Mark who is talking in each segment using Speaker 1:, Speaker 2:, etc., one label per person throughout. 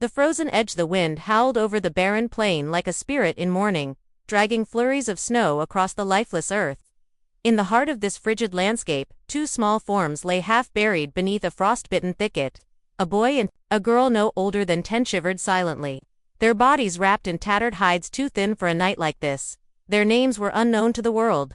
Speaker 1: The frozen edge. The wind howled over the barren plain like a spirit in mourning, dragging flurries of snow across the lifeless earth. In the heart of this frigid landscape, two small forms lay half buried beneath a frostbitten thicket. A boy and a girl no older than 10 shivered silently, their bodies wrapped in tattered hides too thin for a night like this. Their names were unknown to the world,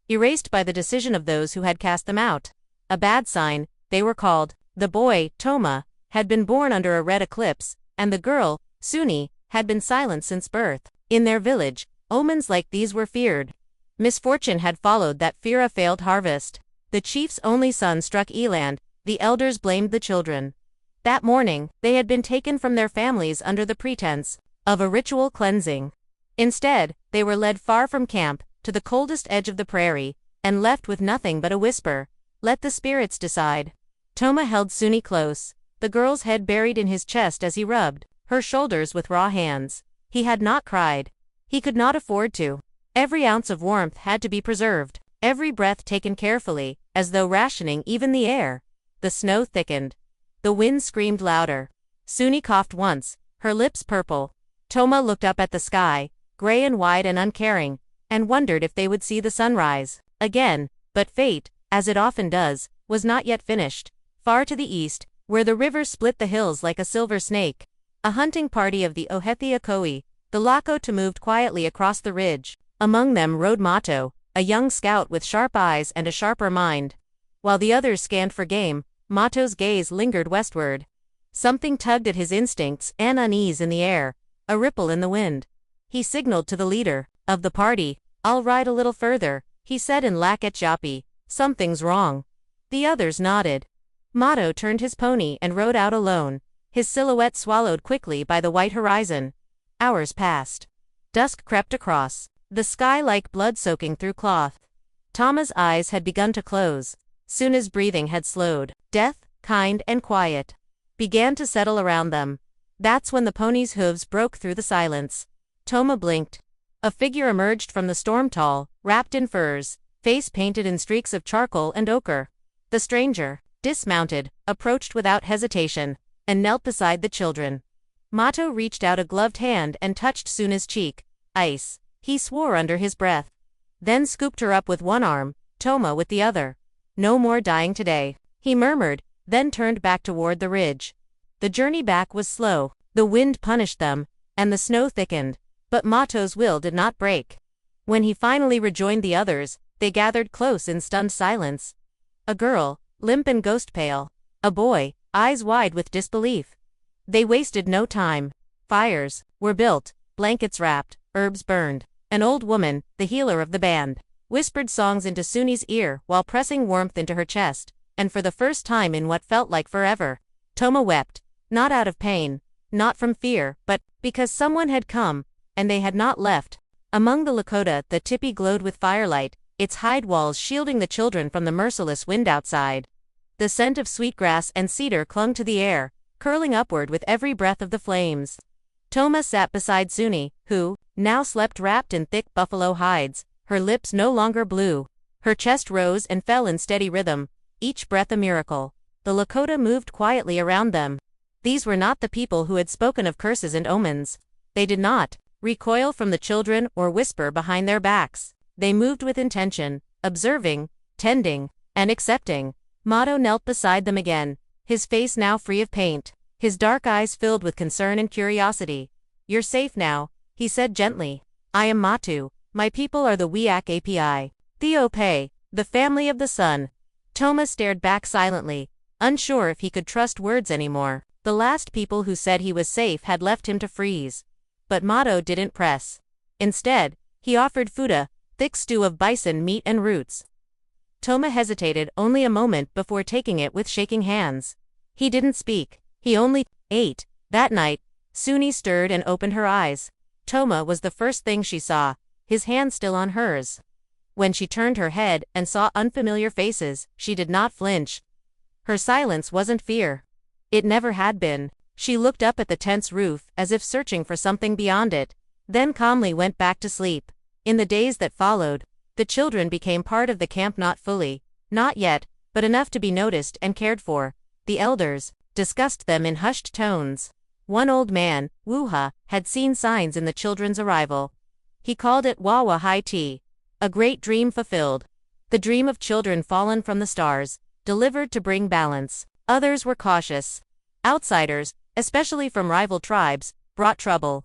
Speaker 1: erased by the decision of those who had cast them out. A bad sign. They were called. The boy, Toma, had been born under a red eclipse, and the girl, Suni, had been silent since birth. In their village, omens like these were feared. Misfortune had followed that fear. A failed harvest. The chief's only son struck eland. The elders blamed the children. That morning, they had been taken from their families under the pretense of a ritual cleansing. Instead, they were led far from camp, to the coldest edge of the prairie, and left with nothing but a whisper. Let the spirits decide. Toma held Suni close, the girl's head buried in his chest as he rubbed her shoulders with raw hands. He had not cried. He could not afford to. Every ounce of warmth had to be preserved, every breath taken carefully, as though rationing even the air. The snow thickened. The wind screamed louder. Suni coughed once, her lips purple. Toma looked up at the sky, gray and wide and uncaring, and wondered if they would see the sunrise again. But fate, as it often does, was not yet finished. Far to the east, where the river split the hills like a silver snake, a hunting party of the Ohethiakoi, the Lakota, moved quietly across the ridge. Among them rode Mato, a young scout with sharp eyes and a sharper mind. While the others scanned for game, Mato's gaze lingered westward. Something tugged at his instincts, an unease in the air, a ripple in the wind. He signaled to the leader of the party. I'll ride a little further, he said in Laketjapi. Something's wrong. The others nodded. Mato turned his pony and rode out alone, his silhouette swallowed quickly by the white horizon. Hours passed. Dusk crept across the sky like blood soaking through cloth. Toma's eyes had begun to close. Suna's breathing had slowed. Death, kind and quiet, began to settle around them. That's when the pony's hooves broke through the silence. Toma blinked. A figure emerged from the storm, tall, wrapped in furs, face painted in streaks of charcoal and ochre. The stranger, dismounted, approached without hesitation, and knelt beside the children. Mato reached out a gloved hand and touched Suna's cheek. Ice, he swore under his breath. Then scooped her up with one arm, Toma with the other. No more dying today, he murmured, then turned back toward the ridge. The journey back was slow. The wind punished them, and the snow thickened, but Mato's will did not break. When he finally rejoined the others, they gathered close in stunned silence. A girl, limp and ghost pale. A boy, eyes wide with disbelief. They wasted no time. Fires were built, blankets wrapped, herbs burned. An old woman, the healer of the band, whispered songs into Suni's ear while pressing warmth into her chest, and for the first time in what felt like forever, Toma wept, not out of pain, not from fear, but because someone had come, and they had not left. Among the Lakota, the tipi glowed with firelight, its hide walls shielding the children from the merciless wind outside. The scent of sweetgrass and cedar clung to the air, curling upward with every breath of the flames. Toma sat beside Suni, who now slept wrapped in thick buffalo hides, her lips no longer blue. Her chest rose and fell in steady rhythm, each breath a miracle. The Lakota moved quietly around them. These were not the people who had spoken of curses and omens. They did not recoil from the children or whisper behind their backs. They moved with intention, observing, tending, and accepting. Mato knelt beside them again, his face now free of paint, his dark eyes filled with concern and curiosity. You're safe now, he said gently. I am Matu. My people are the Wiak Api. Theope, the family of the sun. Toma stared back silently, unsure if he could trust words anymore. The last people who said he was safe had left him to freeze. But Mato didn't press. Instead, he offered fuda, thick stew of bison meat and roots. Toma hesitated only a moment before taking it with shaking hands. He didn't speak, he only ate. That night, Suni stirred and opened her eyes. Toma was the first thing she saw, his hand still on hers. When she turned her head and saw unfamiliar faces, she did not flinch. Her silence wasn't fear. It never had been. She looked up at the tent's roof as if searching for something beyond it, then calmly went back to sleep. In the days that followed, the children became part of the camp, not fully, not yet, but enough to be noticed and cared for. The elders discussed them in hushed tones. One old man, Wuha, had seen signs in the children's arrival. He called it Wawa High Tea, a great dream fulfilled. The dream of children fallen from the stars, delivered to bring balance. Others were cautious. Outsiders, especially from rival tribes, brought trouble.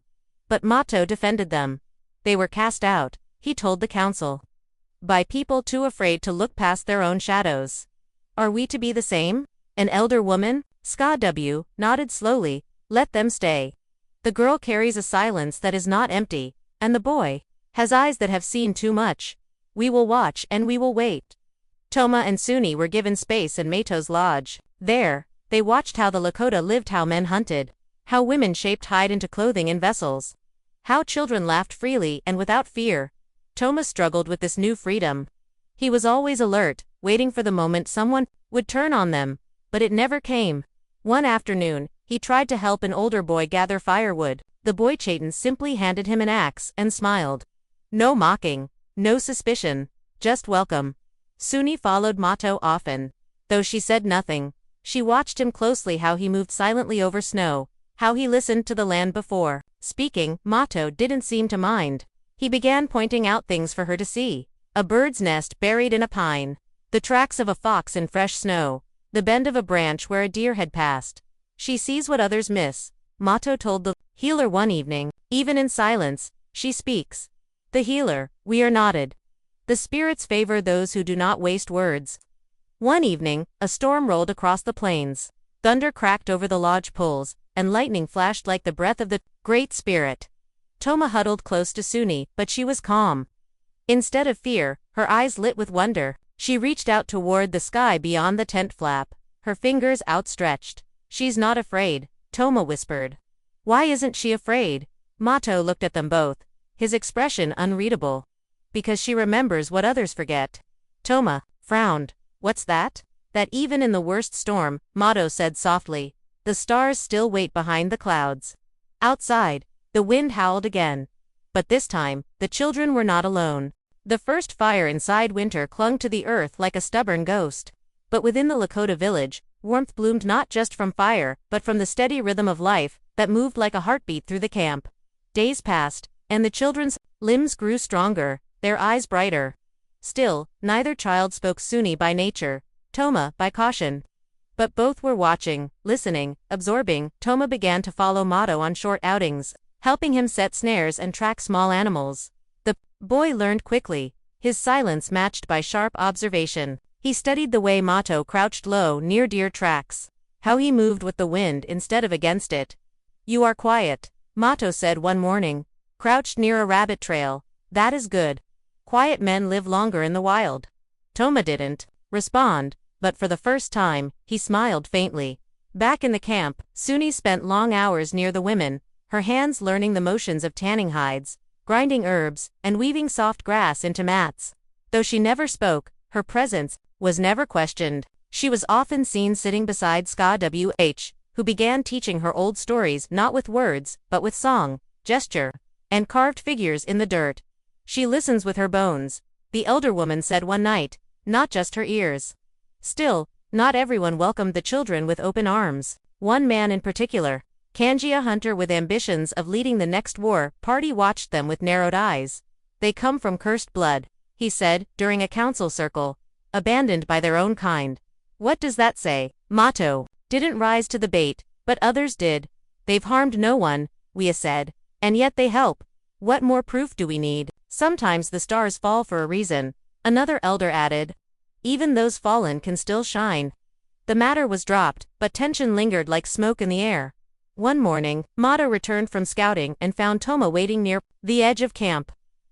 Speaker 1: But Mato defended them. They were cast out, he told the council, by people too afraid to look past their own shadows. Are we to be the same? An elder woman, Ska W, nodded slowly. Let them stay. The girl carries a silence that is not empty, and the boy has eyes that have seen too much. We will watch and we will wait. Toma and Suni were given space in Mato's lodge. There, they watched how the Lakota lived, how men hunted, how women shaped hide into clothing in vessels, how children laughed freely and without fear. Toma struggled with this new freedom. He was always alert, waiting for the moment someone would turn on them, but it never came. One afternoon, he tried to help an older boy gather firewood. The boy Chaitan simply handed him an axe and smiled. No mocking, no suspicion, just welcome. Suni followed Mato often. Though she said nothing, she watched him closely, how he moved silently over snow, how he listened to the land before speaking. Mato didn't seem to mind. He began pointing out things for her to see. A bird's nest buried in a pine, the tracks of a fox in fresh snow, the bend of a branch where a deer had passed. She sees what others miss, Mato told the healer one evening. Even in silence, she speaks. The healer, we are nodded. The spirits favor those who do not waste words. One evening, a storm rolled across the plains. Thunder cracked over the lodge poles, and lightning flashed like the breath of the Great Spirit. Toma huddled close to Suni, but she was calm. Instead of fear, her eyes lit with wonder. She reached out toward the sky beyond the tent flap, her fingers outstretched. She's not afraid, Toma whispered. Why isn't she afraid? Mato looked at them both, his expression unreadable. Because she remembers what others forget. Toma frowned. What's that? That even in the worst storm, Mato said softly, the stars still wait behind the clouds. Outside, the wind howled again. But this time, the children were not alone. The first fire inside winter clung to the earth like a stubborn ghost. But within the Lakota village, warmth bloomed not just from fire, but from the steady rhythm of life that moved like a heartbeat through the camp. Days passed, and the children's limbs grew stronger, their eyes brighter. Still, neither child spoke, Suni by nature, Toma by caution. But both were watching, listening, absorbing. Toma began to follow Mato on short outings, helping him set snares and track small animals. The boy learned quickly, his silence matched by sharp observation. He studied the way Mato crouched low near deer tracks, how he moved with the wind instead of against it. You are quiet, Mato said one morning, crouched near a rabbit trail. That is good. Quiet men live longer in the wild. Toma didn't respond, but for the first time, he smiled faintly. Back in the camp, Suni spent long hours near the women, her hands learning the motions of tanning hides, grinding herbs, and weaving soft grass into mats. Though she never spoke, her presence was never questioned. She was often seen sitting beside Ska WH, who began teaching her old stories not with words, but with song, gesture, and carved figures in the dirt. She listens with her bones, the elder woman said one night, not just her ears. Still, not everyone welcomed the children with open arms. One man in particular, Kanji, a hunter with ambitions of leading the next war party, watched them with narrowed eyes. They come from cursed blood, he said, during a council circle, abandoned by their own kind. What does that say? Mato didn't rise to the bait, but others did. They've harmed no one, Wea said, and yet they help. What more proof do we need? Sometimes the stars fall for a reason, another elder added. Even those fallen can still shine. The matter was dropped, but tension lingered like smoke in the air. One morning, Mato returned from scouting and found Toma waiting near the edge of camp.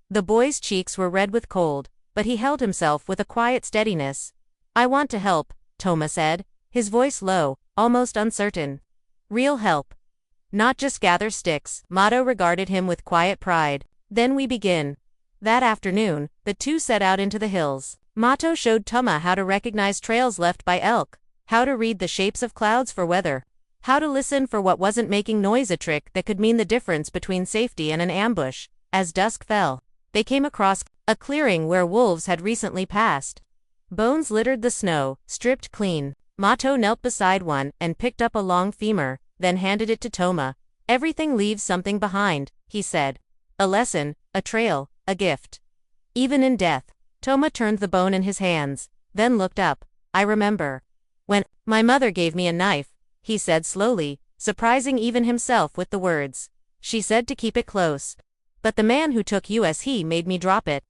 Speaker 1: The boy's cheeks were red with cold, but he held himself with a quiet steadiness. I want to help, Toma said, his voice low, almost uncertain. Real help. Not just gather sticks. Mato regarded him with quiet pride. Then we begin. That afternoon, the two set out into the hills. Mato showed Toma how to recognize trails left by elk, how to read the shapes of clouds for weather, how to listen for what wasn't making noise, a trick that could mean the difference between safety and an ambush. As dusk fell, they came across a clearing where wolves had recently passed. Bones littered the snow, stripped clean. Mato knelt beside one and picked up a long femur, then handed it to Toma. Everything leaves something behind, he said. A lesson, a trail, a gift. Even in death. Toma turned the bone in his hands, then looked up. I remember. When my mother gave me a knife, he said slowly, surprising even himself with the words. She said to keep it close. But the man who took he made me drop it.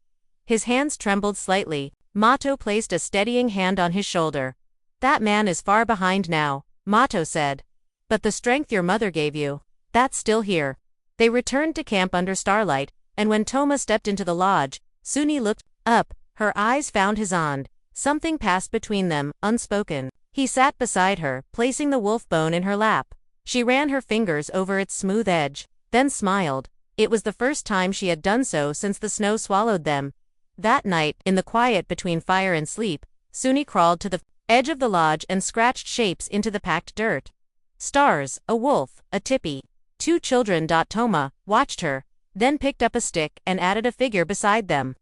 Speaker 1: His hands trembled slightly. Mato placed a steadying hand on his shoulder. That man is far behind now, Mato said. But the strength your mother gave you, that's still here. They returned to camp under starlight, and when Toma stepped into the lodge, Suni looked up. Her eyes found his own. Something passed between them, unspoken. He sat beside her, placing the wolf bone in her lap. She ran her fingers over its smooth edge, then smiled. It was the first time she had done so since the snow swallowed them. That night, in the quiet between fire and sleep, Suni crawled to the edge of the lodge and scratched shapes into the packed dirt. Stars, a wolf, a tipi. 2 children. Toma watched her, then picked up a stick and added a figure beside them.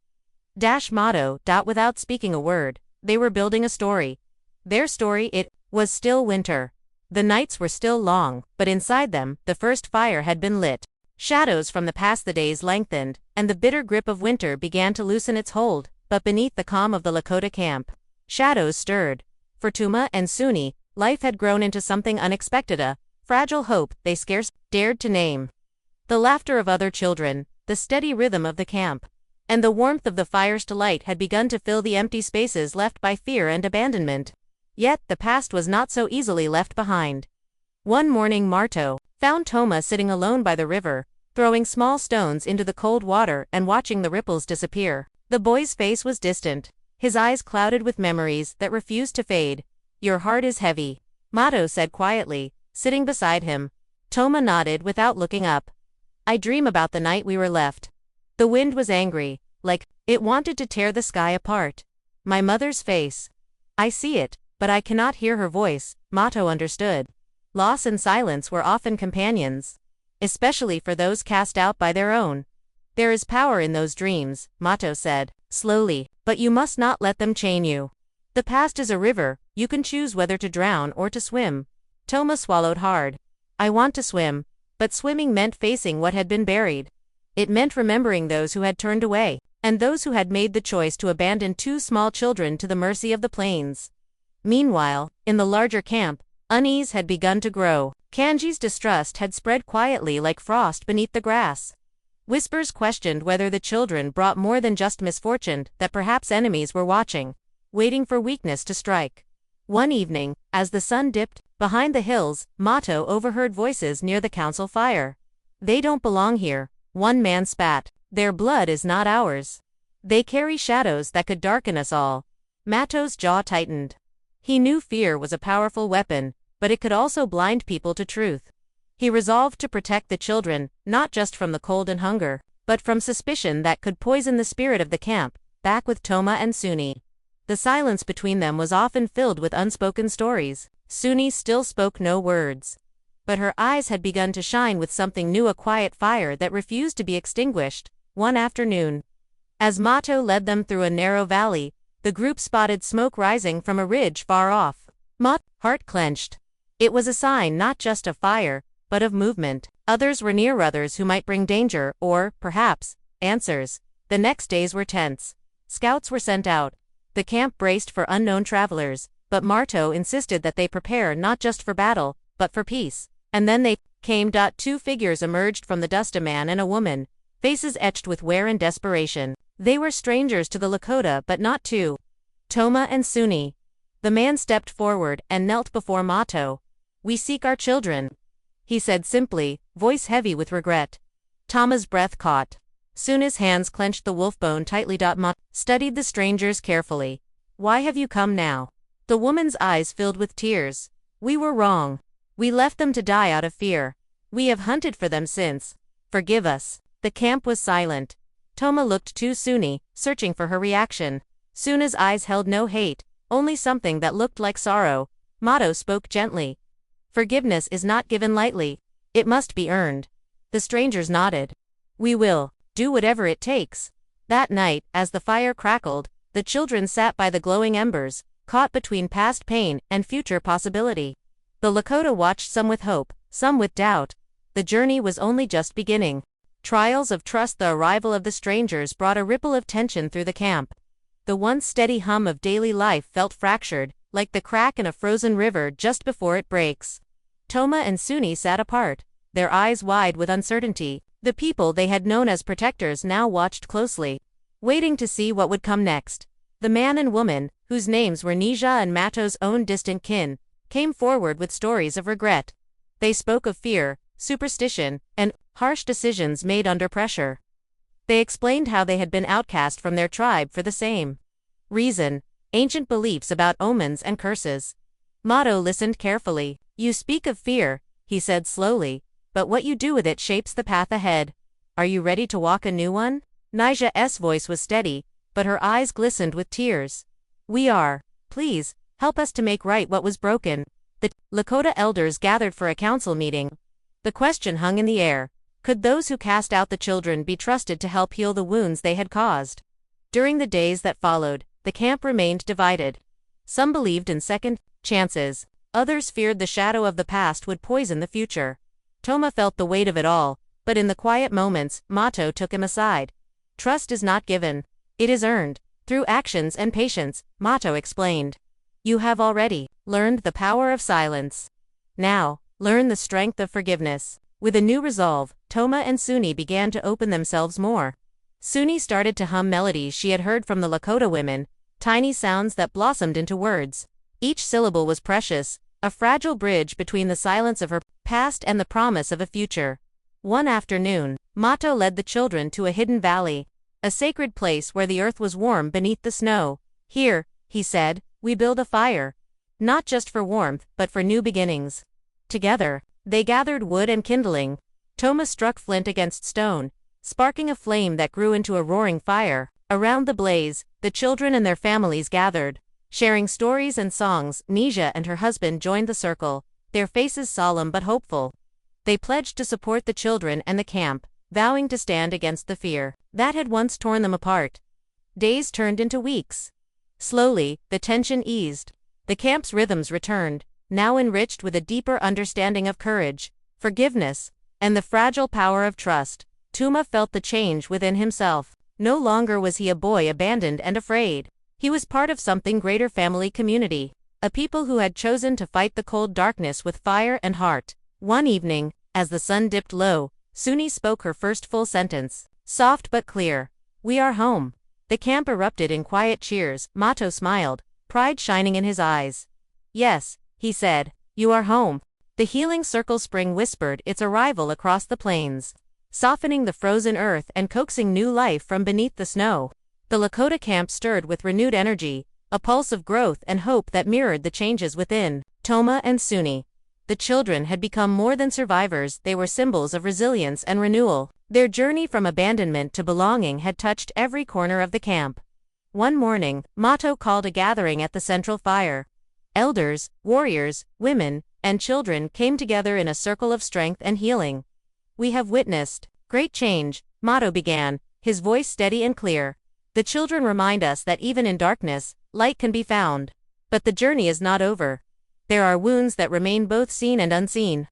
Speaker 1: Motto. Without speaking a word, they were building a story. Their story. It was still winter. The nights were still long, but inside them, the first fire had been lit. Shadows from the past the days lengthened, and the bitter grip of winter began to loosen its hold, but beneath the calm of the Lakota camp, shadows stirred. For Toma and Suni, life had grown into something unexpected, a fragile hope they scarce dared to name. The laughter of other children, the steady rhythm of the camp, and the warmth of the fire's delight had begun to fill the empty spaces left by fear and abandonment. Yet the past was not so easily left behind. One morning Marto found Toma sitting alone by the river, throwing small stones into the cold water and watching the ripples disappear. The boy's face was distant, his eyes clouded with memories that refused to fade. Your heart is heavy, Mato said quietly, sitting beside him. Toma nodded without looking up. I dream about the night we were left. The wind was angry, like it wanted to tear the sky apart. My mother's face. I see it, but I cannot hear her voice, Mato understood. Loss and silence were often companions, especially for those cast out by their own. There is power in those dreams, Mato said, slowly, but you must not let them chain you. The past is a river, you can choose whether to drown or to swim. Toma swallowed hard. I want to swim, but swimming meant facing what had been buried. It meant remembering those who had turned away, and those who had made the choice to abandon 2 small children to the mercy of the plains. Meanwhile, in the larger camp, unease had begun to grow. Kanji's distrust had spread quietly like frost beneath the grass. Whispers questioned whether the children brought more than just misfortune, that perhaps enemies were watching, waiting for weakness to strike. One evening, as the sun dipped behind the hills, Mato overheard voices near the council fire. They don't belong here, one man spat. Their blood is not ours. They carry shadows that could darken us all. Mato's jaw tightened. He knew fear was a powerful weapon, but it could also blind people to truth. He resolved to protect the children, not just from the cold and hunger, but from suspicion that could poison the spirit of the camp. Back with Toma and Suni, the silence between them was often filled with unspoken stories. Suni still spoke no words, but her eyes had begun to shine with something new, a quiet fire that refused to be extinguished. One afternoon, as Mato led them through a narrow valley, the group spotted smoke rising from a ridge far off. Mato's heart clenched. It was a sign not just of fire, but of movement. Others were near, others who might bring danger, or, perhaps, answers. The next days were tense. Scouts were sent out. The camp braced for unknown travelers, but Marto insisted that they prepare not just for battle, but for peace. And then they came. 2 figures emerged from the dust, a man and a woman, faces etched with wear and desperation. They were strangers to the Lakota, but not to Toma and Suni. The man stepped forward and knelt before Mato. We seek our children, he said simply, voice heavy with regret. Toma's breath caught. Suni's hands clenched the wolf bone tightly. Mato studied the strangers carefully. Why have you come now? The woman's eyes filled with tears. We were wrong. We left them to die out of fear. We have hunted for them since. Forgive us. The camp was silent. Toma looked to Suni, searching for her reaction. Suni's eyes held no hate, only something that looked like sorrow. Mato spoke gently. Forgiveness is not given lightly. It must be earned. The strangers nodded. We will do whatever it takes. That night, as the fire crackled, the children sat by the glowing embers, caught between past pain and future possibility. The Lakota watched, some with hope, some with doubt. the journey was only just beginning. Trials of trust. The arrival of the strangers brought a ripple of tension through the camp. The once steady hum of daily life felt fractured, like the crack in a frozen river just before it breaks. Toma and Suni sat apart, their eyes wide with uncertainty. The people they had known as protectors now watched closely, waiting to see what would come next. The man and woman, whose names were Nija and Mato's own distant kin, came forward with stories of regret. They spoke of fear, superstition, and harsh decisions made under pressure. They explained how they had been outcast from their tribe for the same reason, ancient beliefs about omens and curses. Mato listened carefully. You speak of fear, he said slowly, but what you do with it shapes the path ahead. Are you ready to walk a new one? Nija's voice was steady, but her eyes glistened with tears. We are. Please, help us to make right what was broken. The Lakota elders gathered for a council meeting. The question hung in the air. Could those who cast out the children be trusted to help heal the wounds they had caused? During the days that followed, the camp remained divided. Some believed in second chances. Others feared the shadow of the past would poison the future. Toma felt the weight of it all, but in the quiet moments, Mato took him aside. Trust is not given. It is earned. Through actions and patience, Mato explained. You have already learned the power of silence. Now, learn the strength of forgiveness. With a new resolve, Toma and Suni began to open themselves more. Suni started to hum melodies she had heard from the Lakota women, tiny sounds that blossomed into words. Each syllable was precious, a fragile bridge between the silence of her past and the promise of a future. One afternoon, Mato led the children to a hidden valley, a sacred place where the earth was warm beneath the snow. Here, he said, we build a fire. Not just for warmth, but for new beginnings. Together, they gathered wood and kindling. Toma struck flint against stone, sparking a flame that grew into a roaring fire. Around the blaze, the children and their families gathered. Sharing stories and songs, Nija and her husband joined the circle, their faces solemn but hopeful. They pledged to support the children and the camp, vowing to stand against the fear that had once torn them apart. Days turned into weeks. Slowly, the tension eased. The camp's rhythms returned, now enriched with a deeper understanding of courage, forgiveness, and the fragile power of trust. Toma felt the change within himself. No longer was he a boy abandoned and afraid. He was part of something greater, family community, a people who had chosen to fight the cold darkness with fire and heart. One evening, as the sun dipped low, Suni spoke her first full sentence, soft but clear. We are home. The camp erupted in quiet cheers. Mato smiled, pride shining in his eyes. Yes, he said, you are home. The healing circle spring whispered its arrival across the plains, softening the frozen earth and coaxing new life from beneath the snow. The Lakota camp stirred with renewed energy, a pulse of growth and hope that mirrored the changes within. Toma and Suni, the children, had become more than survivors. They were symbols of resilience and renewal. Their journey from abandonment to belonging had touched every corner of the camp. One morning, Mato called a gathering at the central fire. Elders, warriors, women, and children came together in a circle of strength and healing. We have witnessed great change, Mato began, his voice steady and clear. The children remind us that even in darkness, light can be found. But the journey is not over. There are wounds that remain both seen and unseen.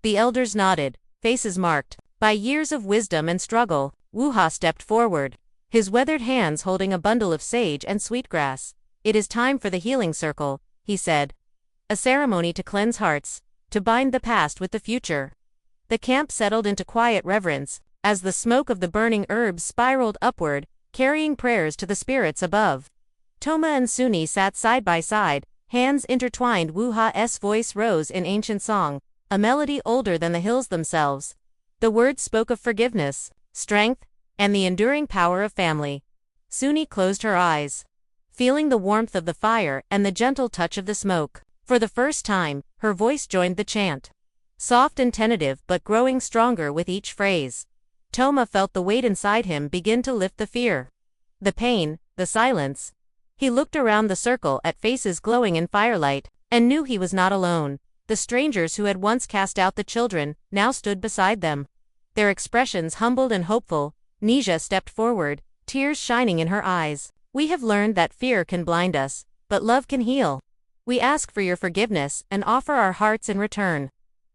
Speaker 1: The elders nodded, faces marked by years of wisdom and struggle. Wuha stepped forward, his weathered hands holding a bundle of sage and sweetgrass. It is time for the healing circle, he said. A ceremony to cleanse hearts, to bind the past with the future. The camp settled into quiet reverence, as the smoke of the burning herbs spiraled upward, carrying prayers to the spirits above. Toma and Suni sat side by side, hands intertwined. Wuha's voice rose in ancient song, a melody older than the hills themselves. The words spoke of forgiveness, strength, and the enduring power of family. Suni closed her eyes, feeling the warmth of the fire and the gentle touch of the smoke. For the first time, her voice joined the chant, soft and tentative but growing stronger with each phrase. Toma felt the weight inside him begin to lift, the fear, the pain, the silence. He looked around the circle at faces glowing in firelight, and knew he was not alone. The strangers who had once cast out the children now stood beside them, their expressions humbled and hopeful. Nija stepped forward, tears shining in her eyes. We have learned that fear can blind us, but love can heal. We ask for your forgiveness and offer our hearts in return.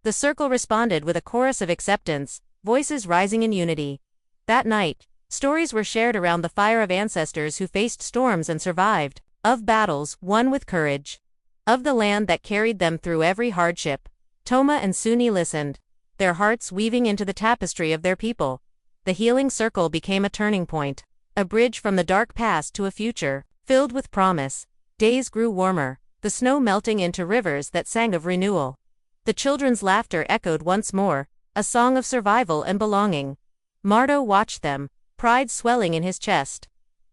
Speaker 1: The circle responded with a chorus of acceptance, voices rising in unity. That night, stories were shared around the fire of ancestors who faced storms and survived, of battles won with courage, of the land that carried them through every hardship. Toma and Suni listened, their hearts weaving into the tapestry of their people. The healing circle became a turning point, a bridge from the dark past to a future filled with promise. Days grew warmer, the snow melting into rivers that sang of renewal. The children's laughter echoed once more, a song of survival and belonging. Mardo watched them, pride swelling in his chest.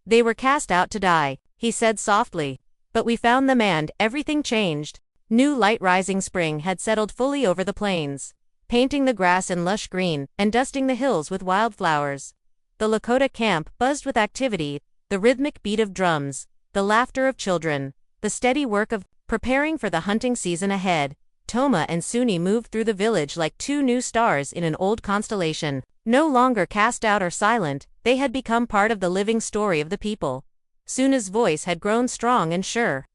Speaker 1: They were cast out to die, he said softly. But we found them and everything changed. New light rising spring had settled fully over the plains, painting the grass in lush green and dusting the hills with wildflowers. The Lakota camp buzzed with activity, the rhythmic beat of drums, the laughter of children, the steady work of preparing for the hunting season ahead. Toma and Suni moved through the village like two new stars in an old constellation. No longer cast out or silent, they had become part of the living story of the people. Suna's voice had grown strong and sure,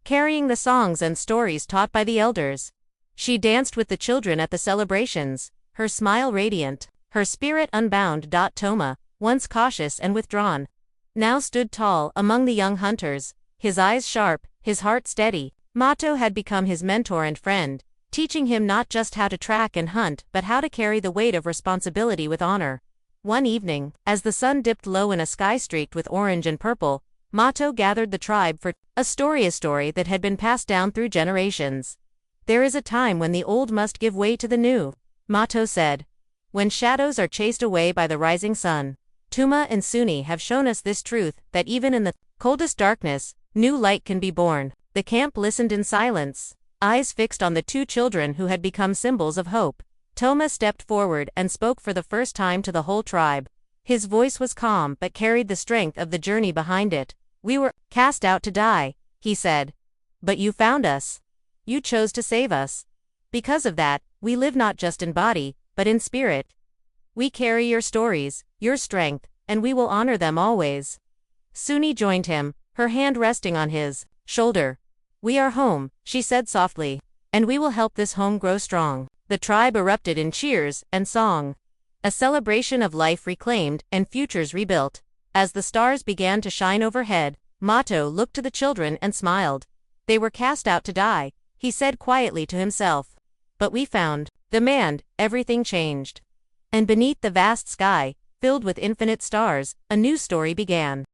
Speaker 1: carrying the songs and stories taught by the elders. She danced with the children at the celebrations, her smile radiant, her spirit unbound. Toma, once cautious and withdrawn, now stood tall among the young hunters, his eyes sharp, his heart steady. Mato had become his mentor and friend, teaching him not just how to track and hunt but how to carry the weight of responsibility with honor. One evening, as the sun dipped low in a sky streaked with orange and purple, Mato gathered the tribe for a story that had been passed down through generations. There is a time when the old must give way to the new, Mato said. When shadows are chased away by the rising sun. Tuma and Suni have shown us this truth, that even in the coldest darkness, new light can be born. The camp listened in silence, eyes fixed on the two children who had become symbols of hope. Toma stepped forward and spoke for the first time to the whole tribe. His voice was calm but carried the strength of the journey behind it. We were cast out to die, he said. But you found us. You chose to save us. Because of that, we live not just in body, but in spirit. We carry your stories, your strength, and we will honor them always. Suni joined him, her hand resting on his shoulder. We are home, she said softly, and we will help this home grow strong. The tribe erupted in cheers and song, a celebration of life reclaimed and futures rebuilt. As the stars began to shine overhead, Mato looked to the children and smiled. They were cast out to die, he said quietly to himself. But we found them and everything changed. And beneath the vast sky, filled with infinite stars, a new story began.